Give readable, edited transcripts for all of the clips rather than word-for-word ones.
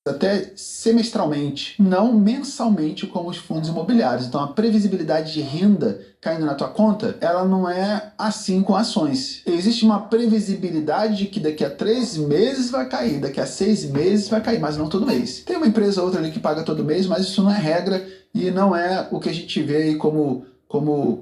até semestralmente, não mensalmente como os fundos imobiliários. Então a previsibilidade de renda caindo na tua conta, ela não é assim com ações. Existe uma previsibilidade de que daqui a 3 meses vai cair, daqui a 6 meses vai cair, mas não todo mês. Tem uma empresa ou outra ali que paga todo mês, mas isso não é regra e não é o que a gente vê aí como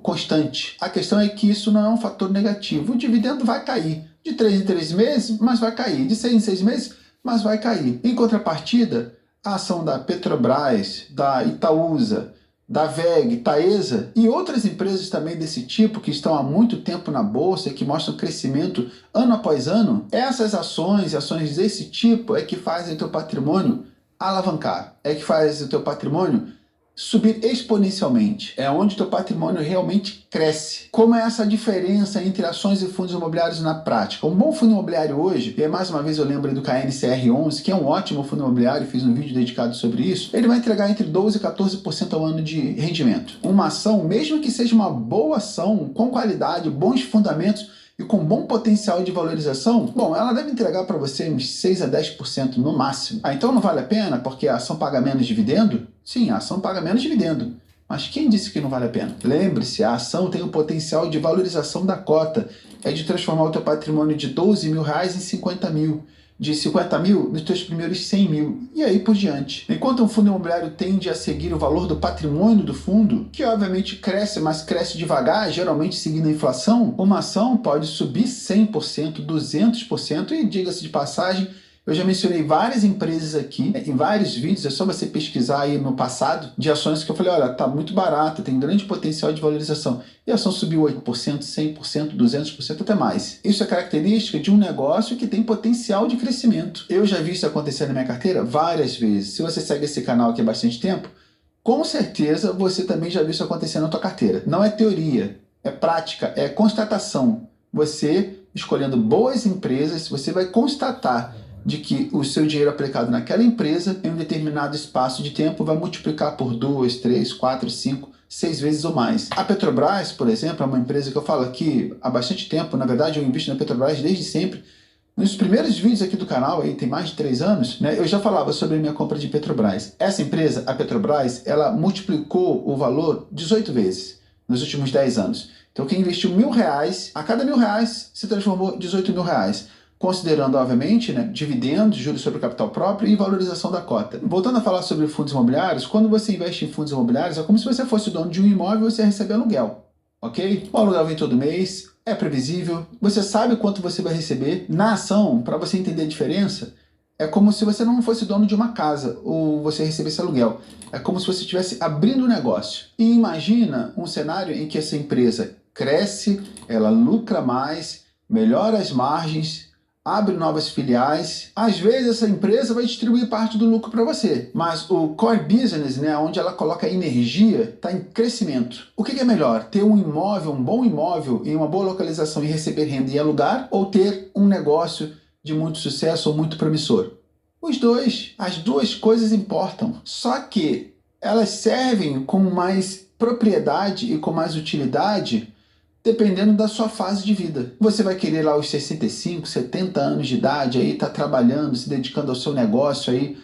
constante. A questão é que isso não é um fator negativo. O dividendo vai cair de 3 em 3 meses, mas vai cair. De 6 em 6 meses, mas vai cair. Em contrapartida, a ação da Petrobras, da Itaúsa, da WEG, Taesa e outras empresas também desse tipo que estão há muito tempo na bolsa e que mostram crescimento ano após ano, essas ações desse tipo é que fazem o teu patrimônio alavancar, é que faz o teu patrimônio subir exponencialmente. É onde o teu patrimônio realmente cresce. Como é essa diferença entre ações e fundos imobiliários na prática? Um bom fundo imobiliário hoje, e mais uma vez eu lembro do KNCR11, que é um ótimo fundo imobiliário, fiz um vídeo dedicado sobre isso, ele vai entregar entre 12% e 14% ao ano de rendimento. Uma ação, mesmo que seja uma boa ação, com qualidade, bons fundamentos, e com bom potencial de valorização, bom, ela deve entregar para você uns 6 a 10% no máximo. Então não vale a pena porque a ação paga menos dividendo? Sim, a ação paga menos dividendo. Mas quem disse que não vale a pena? Lembre-se, a ação tem o potencial de valorização da cota. É de transformar o teu patrimônio de 12 mil reais em 50 mil. De 50 mil nos teus primeiros 100 mil, e aí por diante. Enquanto um fundo imobiliário tende a seguir o valor do patrimônio do fundo, que obviamente cresce, mas cresce devagar, geralmente seguindo a inflação, uma ação pode subir 100%, 200%, e diga-se de passagem, eu já mencionei várias empresas aqui, em vários vídeos, é só você pesquisar aí no passado, de ações que eu falei, olha, tá muito barata, tem grande potencial de valorização. E a ação subiu 8%, 100%, 200%, até mais. Isso é característica de um negócio que tem potencial de crescimento. Eu já vi isso acontecer na minha carteira várias vezes. Se você segue esse canal aqui há bastante tempo, com certeza você também já viu isso acontecer na tua carteira. Não é teoria, é prática, é constatação. Você, escolhendo boas empresas, você vai constatar de que o seu dinheiro aplicado naquela empresa, em um determinado espaço de tempo, vai multiplicar por 2, 3, 4, 5, 6 vezes ou mais. A Petrobras, por exemplo, é uma empresa que eu falo aqui há bastante tempo. Na verdade, eu invisto na Petrobras desde sempre. Nos primeiros vídeos aqui do canal, aí tem mais de 3 anos, né, eu já falava sobre a minha compra de Petrobras. Essa empresa, a Petrobras, ela multiplicou o valor 18 vezes nos últimos 10 anos. Então, quem investiu R$1.000, a cada R$1.000 se transformou 18 mil reais. Considerando, obviamente, né, dividendos, juros sobre o capital próprio e valorização da cota. Voltando a falar sobre fundos imobiliários, quando você investe em fundos imobiliários, é como se você fosse o dono de um imóvel e você recebe aluguel, ok? O aluguel vem todo mês, é previsível, você sabe quanto você vai receber. Na ação, para você entender a diferença, é como se você não fosse dono de uma casa ou você recebesse aluguel. É como se você estivesse abrindo um negócio. E imagina um cenário em que essa empresa cresce, ela lucra mais, melhora as margens, abre novas filiais. Às vezes essa empresa vai distribuir parte do lucro para você, mas o core business, né, onde ela coloca energia, está em crescimento. O que é melhor? Ter um imóvel, um bom imóvel em uma boa localização e receber renda e alugar, ou ter um negócio de muito sucesso ou muito promissor? Os dois, as duas coisas importam, só que elas servem com mais propriedade e com mais utilidade dependendo da sua fase de vida. Você vai querer lá aos 65, 70 anos de idade, aí tá trabalhando, se dedicando ao seu negócio aí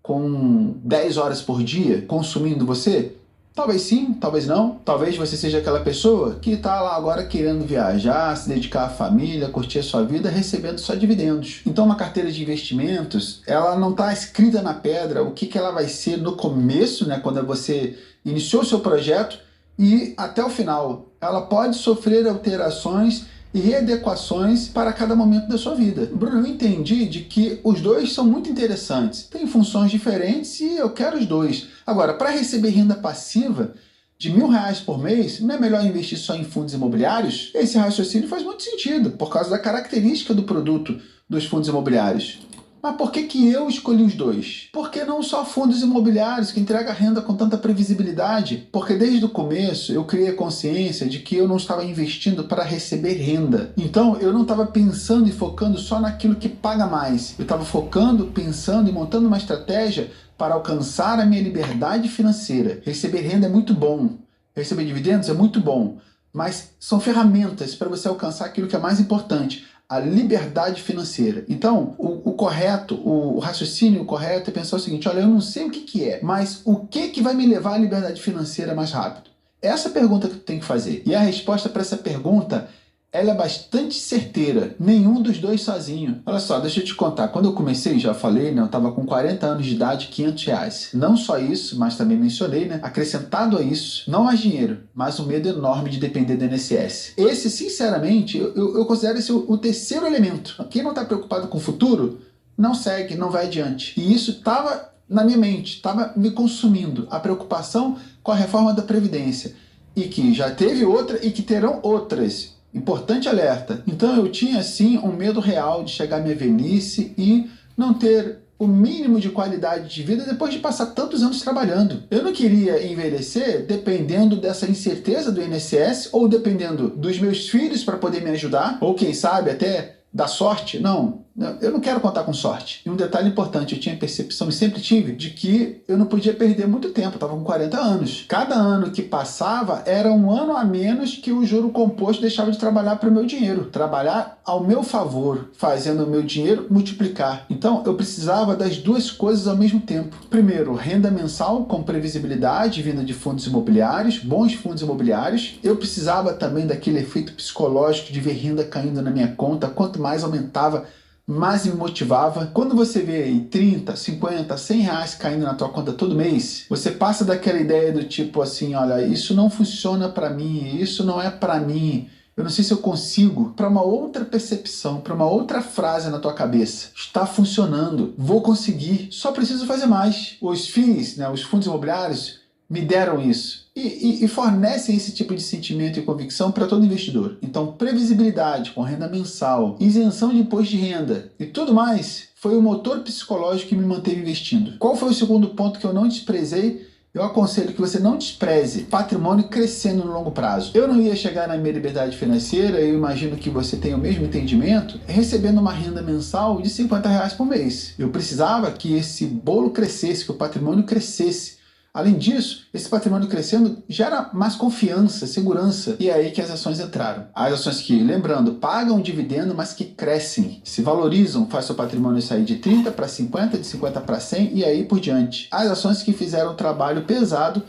com 10 horas por dia, consumindo você? Talvez sim, talvez não. Talvez você seja aquela pessoa que está lá agora querendo viajar, se dedicar à família, curtir a sua vida, recebendo só dividendos. Então uma carteira de investimentos, ela não está escrita na pedra o que ela vai ser no começo, né, quando você iniciou o seu projeto, e até o final. Ela pode sofrer alterações e readequações para cada momento da sua vida. Bruno, eu entendi de que os dois são muito interessantes. Tem funções diferentes e eu quero os dois. Agora, para receber renda passiva de R$1.000 por mês, não é melhor investir só em fundos imobiliários? Esse raciocínio faz muito sentido, por causa da característica do produto dos fundos imobiliários. Mas por que eu escolhi os dois? Por que não só fundos imobiliários que entregam renda com tanta previsibilidade? Porque desde o começo eu criei a consciência de que eu não estava investindo para receber renda. Então eu não estava pensando e focando só naquilo que paga mais. Eu estava focando, pensando e montando uma estratégia para alcançar a minha liberdade financeira. Receber renda é muito bom. Receber dividendos é muito bom. Mas são ferramentas para você alcançar aquilo que é mais importante. a liberdade financeira. Então, o correto, o raciocínio correto é pensar o seguinte: olha, eu não sei o que é, mas o que vai me levar à liberdade financeira mais rápido? Essa é a pergunta que tu tem que fazer. E a resposta para essa pergunta, ela é bastante certeira. Nenhum dos dois sozinho. Olha só, deixa eu te contar. Quando eu comecei, já falei, né? Eu estava com 40 anos de idade, R$ 500. Não só isso, mas também mencionei, né? Acrescentado a isso, não mais dinheiro, mas um medo enorme de depender do INSS. Esse, sinceramente, eu considero esse o terceiro elemento. Quem não está preocupado com o futuro, não segue, não vai adiante. E isso estava na minha mente, estava me consumindo. A preocupação com a reforma da Previdência. E que já teve outra e que terão outras. Importante alerta. Então eu tinha sim um medo real de chegar à minha velhice e não ter o mínimo de qualidade de vida depois de passar tantos anos trabalhando. Eu não queria envelhecer dependendo dessa incerteza do INSS ou dependendo dos meus filhos para poder me ajudar, ou quem sabe até da sorte. Não, eu não quero contar com sorte. E um detalhe importante, eu tinha percepção e sempre tive de que eu não podia perder muito tempo, eu estava com 40 anos. Cada ano que passava era um ano a menos que o juro composto deixava de trabalhar para o meu dinheiro, trabalhar ao meu favor, fazendo o meu dinheiro multiplicar. Então eu precisava das duas coisas ao mesmo tempo. Primeiro, renda mensal com previsibilidade vinda de fundos imobiliários, bons fundos imobiliários. Eu precisava também daquele efeito psicológico de ver renda caindo na minha conta. Quanto mais aumentava, mais me motivava. Quando você vê aí 30, 50, 100 reais caindo na tua conta todo mês, você passa daquela ideia do tipo assim: olha, isso não funciona para mim, isso não é para mim, eu não sei se eu consigo, para uma outra percepção, para uma outra frase na tua cabeça: está funcionando, vou conseguir, só preciso fazer mais. Os FIIs, né, os fundos imobiliários, me deram isso. E fornecem esse tipo de sentimento e convicção para todo investidor. Então, previsibilidade com renda mensal, isenção de imposto de renda e tudo mais foi o motor psicológico que me manteve investindo. Qual foi o segundo ponto que eu não desprezei? Eu aconselho que você não despreze patrimônio crescendo no longo prazo. Eu não ia chegar na minha liberdade financeira, eu imagino que você tenha o mesmo entendimento, recebendo uma renda mensal de R$ 50 por mês. Eu precisava que esse bolo crescesse, que o patrimônio crescesse. Além disso, esse patrimônio crescendo gera mais confiança, segurança. E é aí que as ações entraram. As ações que, lembrando, pagam dividendo, mas que crescem, se valorizam, faz seu patrimônio sair de 30 para 50, de 50 para 100 e aí por diante. As ações que fizeram o trabalho pesado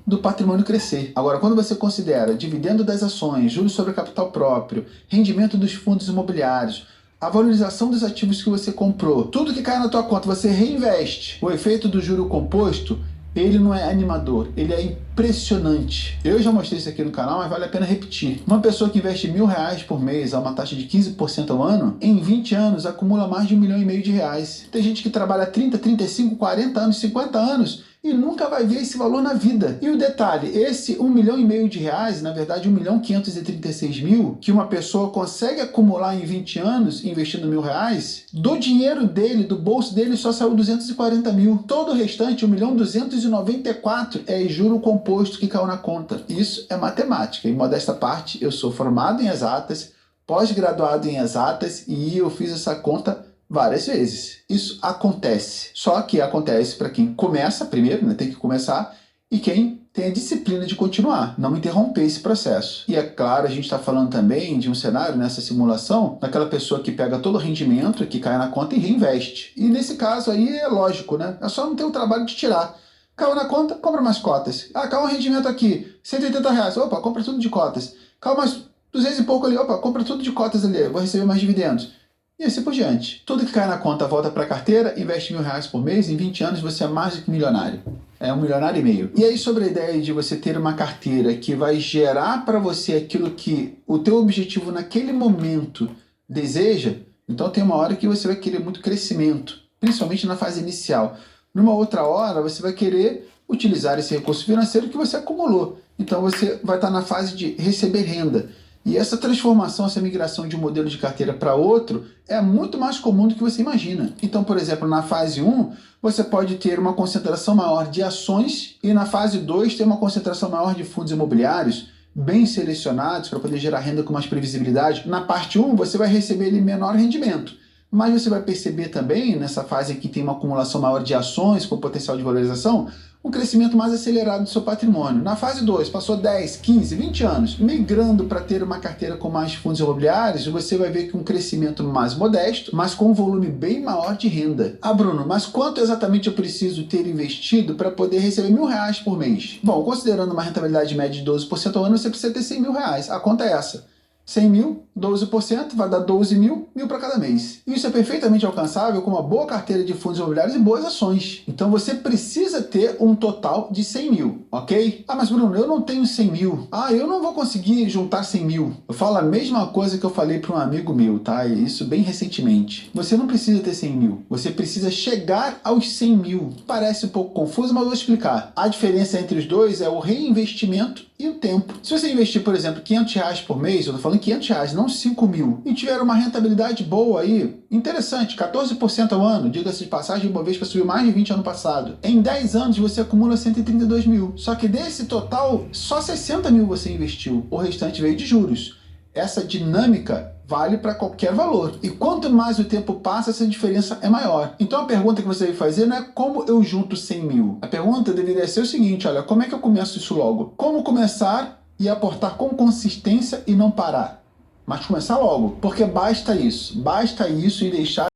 do patrimônio crescer. Agora, quando você considera dividendo das ações, juros sobre capital próprio, rendimento dos fundos imobiliários, a valorização dos ativos que você comprou, tudo que cai na tua conta, você reinveste. O efeito do juro composto, ele não é animador, ele é impressionante. Eu já mostrei isso aqui no canal, mas vale a pena repetir. Uma pessoa que investe R$ 1.000 por mês a uma taxa de 15% ao ano, em 20 anos acumula mais de R$ 1,5 milhão. Tem gente que trabalha 30, 35, 40 anos, 50 anos e nunca vai ver esse valor na vida. E o detalhe, esse R$ 1,5 milhão, na verdade R$ 1.536.000, que uma pessoa consegue acumular em 20 anos investindo R$ 1.000, do dinheiro dele, do bolso dele, só saiu 240 mil. Todo o restante, 1.294.000, é juro composto que caiu na conta. Isso é matemática. Em modesta parte, eu sou formado em exatas, pós-graduado em exatas e eu fiz essa conta várias vezes. Isso acontece. Só que acontece para quem começa primeiro, né? Tem que começar, e quem tem a disciplina de continuar, não interromper esse processo. E é claro, a gente está falando também de um cenário nessa simulação, daquela pessoa que pega todo o rendimento que cai na conta e reinveste. E nesse caso aí é lógico, né? É só não ter o trabalho de tirar. Caiu na conta, compra mais cotas. Ah, caiu um rendimento aqui, R$ 180. Opa, compra tudo de cotas. Caiu mais 200 e pouco ali. Opa, compra tudo de cotas ali. Eu vou receber mais dividendos. E assim por diante. Tudo que cai na conta volta para a carteira, investe R$ 1.000 por mês, em 20 anos você é mais do que milionário. É R$ 1,5 milhão. E aí, sobre a ideia de você ter uma carteira que vai gerar para você aquilo que o teu objetivo naquele momento deseja, então tem uma hora que você vai querer muito crescimento, principalmente na fase inicial. Numa outra hora, você vai querer utilizar esse recurso financeiro que você acumulou. Então você vai estar na fase de receber renda. E essa transformação, essa migração de um modelo de carteira para outro é muito mais comum do que você imagina. Então, por exemplo, na fase 1, você pode ter uma concentração maior de ações e na fase 2 ter uma concentração maior de fundos imobiliários bem selecionados para poder gerar renda com mais previsibilidade. Na parte 1, você vai receber ali menor rendimento. Mas você vai perceber também, nessa fase que tem uma acumulação maior de ações com potencial de valorização, um crescimento mais acelerado do seu patrimônio. Na fase 2, passou 10, 15, 20 anos, migrando para ter uma carteira com mais fundos imobiliários, você vai ver que um crescimento mais modesto, mas com um volume bem maior de renda. Ah, Bruno, mas quanto exatamente eu preciso ter investido para poder receber R$1.000 por mês? Bom, considerando uma rentabilidade média de 12% ao ano, você precisa ter R$100.000. A conta é essa. 100 mil, 12%, vai dar 12 mil, mil para cada mês. Isso é perfeitamente alcançável com uma boa carteira de fundos imobiliários e boas ações. Então você precisa ter um total de 100 mil, ok? Ah, mas Bruno, eu não tenho 100 mil. Ah, eu não vou conseguir juntar 100 mil. Eu falo a mesma coisa que eu falei para um amigo meu, tá? Isso bem recentemente. Você não precisa ter 100 mil. Você precisa chegar aos 100 mil. Parece um pouco confuso, mas eu vou explicar. A diferença entre os dois é o reinvestimento e o tempo. Se você investir, por exemplo, R$500 por mês, eu tô falando R$500, não 5 mil, e tiver uma rentabilidade boa aí, interessante, 14% ao ano, diga-se de passagem, o Ibovespa subiu mais de 20 ano passado. Em 10 anos você acumula 132 mil. Só que desse total, só 60 mil você investiu. O restante veio de juros. Essa dinâmica vale para qualquer valor. E quanto mais o tempo passa, essa diferença é maior. Então a pergunta que você deve fazer não é como eu junto 100 mil. A pergunta deveria ser o seguinte, olha, como é que eu começo isso logo? Como começar e aportar com consistência e não parar? Mas começar logo, porque basta isso e deixar